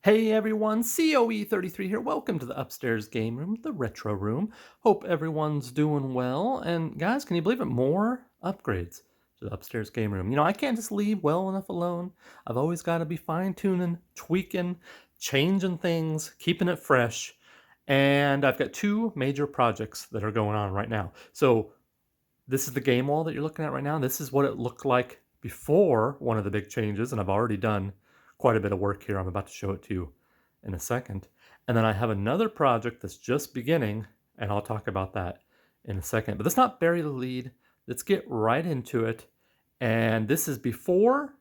Hey everyone, COE33 here. Welcome to the upstairs game room, the retro room. Hope everyone's doing well. And guys, can you believe it? More upgrades to the upstairs game room. I can't just leave well enough alone. I've always got to be fine tuning, tweaking, changing things, keeping it fresh. And I've got two major projects that are going on right now. So this is the game wall that you're looking at right now. This is what it looked like before one of the big changes, and I've already done quite a bit of work here. I'm about to show it to you in a second. And then I have another project that's just beginning, and I'll talk about that in a second. But let's not bury the lead. Let's get right into it. And this is before,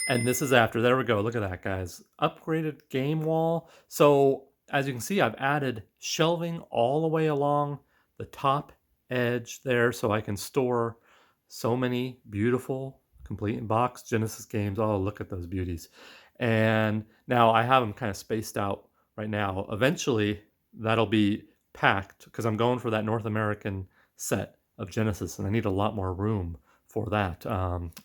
and this is after. There we go. Look at that, guys. Upgraded game wall. So as you can see, I've added shelving all the way along the top edge there so I can store so many beautiful complete in box Genesis games. Oh, look at those beauties. And now I have them kind of spaced out right now. Eventually, that'll be packed because I'm going for that North American set of Genesis, and I need a lot more room for that.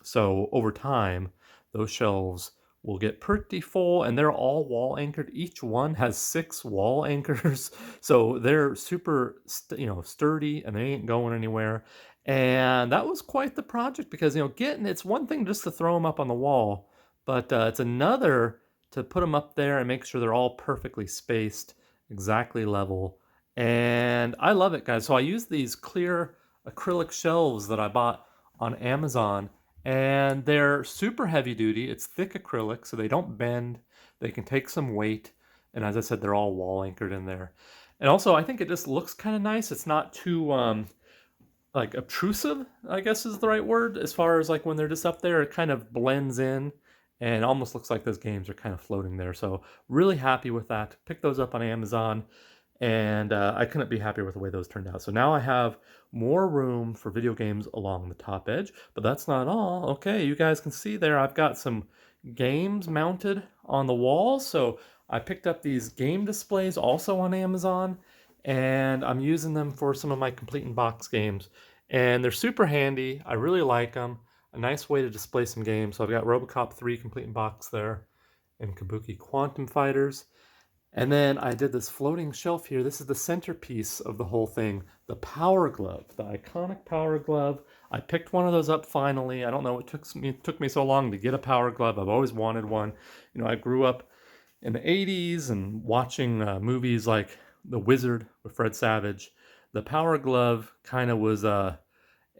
So over time, those shelves will get pretty full, and they're all wall anchored. Each one has 6 wall anchors, so they're super sturdy, and they ain't going anywhere. And that was quite the project because getting it's one thing just to throw them up on the wall, but it's another to put them up there and make sure they're all perfectly spaced, exactly level. And I love it, guys. So I use these clear acrylic shelves that I bought on Amazon, and they're super heavy duty. It's thick acrylic, so they don't bend. They can take some weight, and as I said, they're all wall anchored in there. And also, I think it just looks kind of nice. It's not too like obtrusive, I guess is the right word. As far as like when they're just up there, it kind of blends in and almost looks like those games are kind of floating there. So really happy with that. Pick those up on Amazon, and I couldn't be happier with the way those turned out. So now I have more room for video games along the top edge, but that's not all. Okay, you guys can see there I've got some games mounted on the wall. So I picked up these game displays also on Amazon, and I'm using them for some of my complete in box games. And they're super handy. I really like them. A nice way to display some games. So I've got Robocop 3 complete in box there, and Kabuki Quantum Fighters. And then I did this floating shelf here. This is the centerpiece of the whole thing, the Power Glove, the iconic Power Glove. I picked one of those up finally. I don't know, it took me so long to get a Power Glove. I've always wanted one. I grew up in the 80s and watching movies like The Wizard with Fred Savage. The Power Glove kind of was a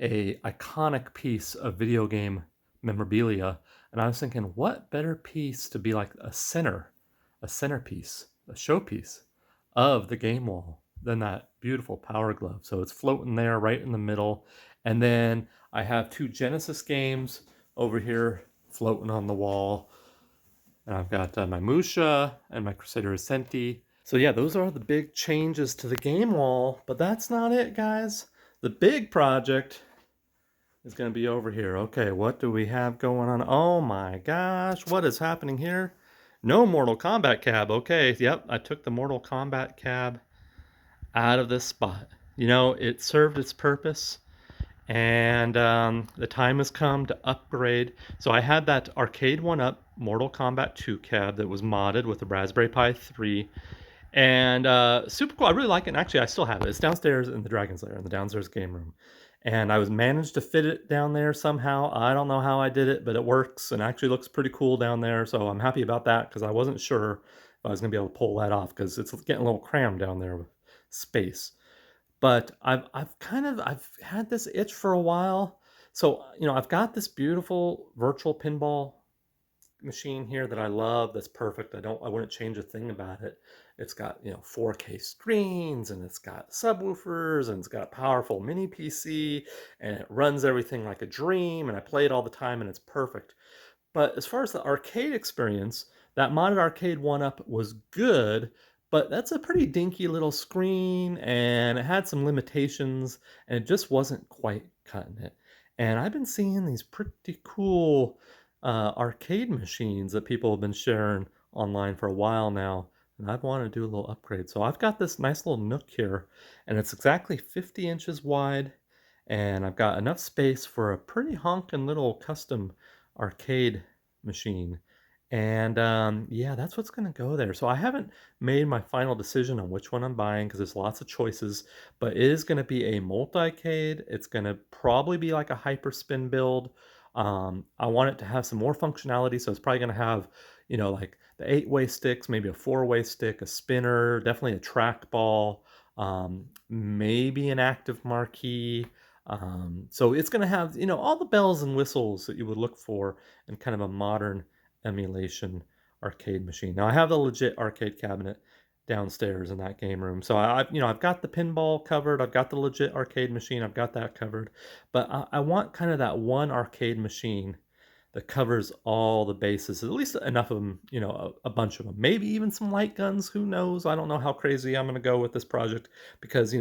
iconic piece of video game memorabilia. And I was thinking, what better piece to be like a centerpiece, a showpiece of the game wall than that beautiful Power Glove. So it's floating there right in the middle. And then I have 2 Genesis games over here floating on the wall. And I've got my Musha and my Crusader Ascenti. So yeah, those are the big changes to the game wall, but that's not it, guys. The big project is going to be over here. Okay, what do we have going on? Oh my gosh, what is happening here? No Mortal Kombat cab. Okay, yep, I took the Mortal Kombat cab out of this spot. It served its purpose, and the time has come to upgrade. So I had that arcade one-up Mortal Kombat 2 cab that was modded with the Raspberry Pi 3, and super cool. I really like it, and actually I still have it. It's downstairs in the Dragon's Lair, in the downstairs game room. And I was managed to fit it down there somehow. I don't know how I did it, but it works and actually looks pretty cool down there. So I'm happy about that because I wasn't sure if I was going to be able to pull that off because it's getting a little crammed down there with space. But I've had this itch for a while. So, I've got this beautiful virtual pinball machine here that I love. That's perfect. I wouldn't change a thing about it. It's got 4K screens, and it's got subwoofers, and it's got a powerful mini PC, and it runs everything like a dream, and I play it all the time, and it's perfect. But as far as the arcade experience, that modded arcade one-up was good, but that's a pretty dinky little screen, and it had some limitations, and it just wasn't quite cutting it. And I've been seeing these pretty cool arcade machines that people have been sharing online for a while now, and I've wanted to do a little upgrade. So I've got this nice little nook here, and it's exactly 50 inches wide, and I've got enough space for a pretty honking little custom arcade machine. And, yeah, that's what's gonna go there. So I haven't made my final decision on which one I'm buying because there's lots of choices, but it is gonna be a multi-cade. It's gonna probably be like a hyperspin build. I want it to have some more functionality, so it's probably gonna have, like the 8-way sticks, maybe a 4-way stick, a spinner, definitely a trackball, maybe an active marquee. So it's gonna have, all the bells and whistles that you would look for in kind of a modern emulation arcade machine. Now I have the legit arcade cabinet downstairs in that game room. So I've got the pinball covered. I've got the legit arcade machine. I've got that covered. But I want kind of that one arcade machine that covers all the bases, at least enough of them, a bunch of them. Maybe even some light guns, who knows? I don't know how crazy I'm going to go with this project because,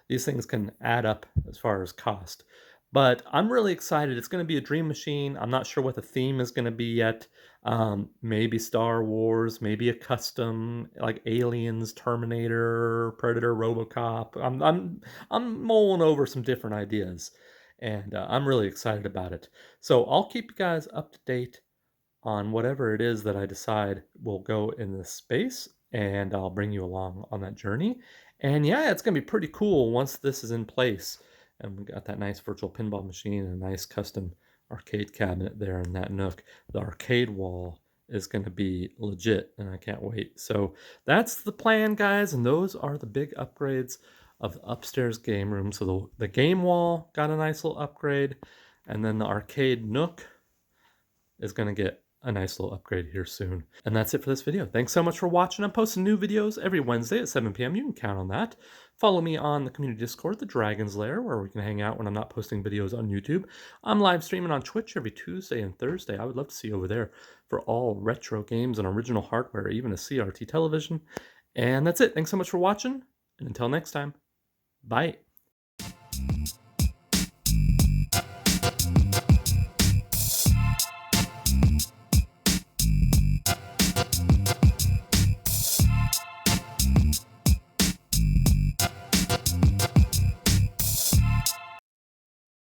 these things can add up as far as cost. But I'm really excited. It's going to be a dream machine. I'm not sure what the theme is going to be yet. Maybe Star Wars, maybe a custom like Aliens, Terminator, Predator, RoboCop. I'm mulling over some different ideas, and I'm really excited about it. So I'll keep you guys up to date on whatever it is that I decide will go in this space, and I'll bring you along on that journey. And yeah, it's gonna be pretty cool once this is in place, and we got that nice virtual pinball machine and a nice custom arcade cabinet there in that nook. The arcade wall is gonna be legit, and I can't wait. So that's the plan, guys, and those are the big upgrades of the upstairs game room. So the game wall got a nice little upgrade, and then the arcade nook is going to get a nice little upgrade here soon. And that's it for this video. Thanks so much for watching. I'm posting new videos every Wednesday at 7 p.m. You can count on that. Follow me on the community Discord, the Dragon's Lair, where we can hang out when I'm not posting videos on YouTube. I'm live streaming on Twitch every Tuesday and Thursday. I would love to see you over there for all retro games and original hardware, even a CRT television. And that's it. Thanks so much for watching. And until next time, bye.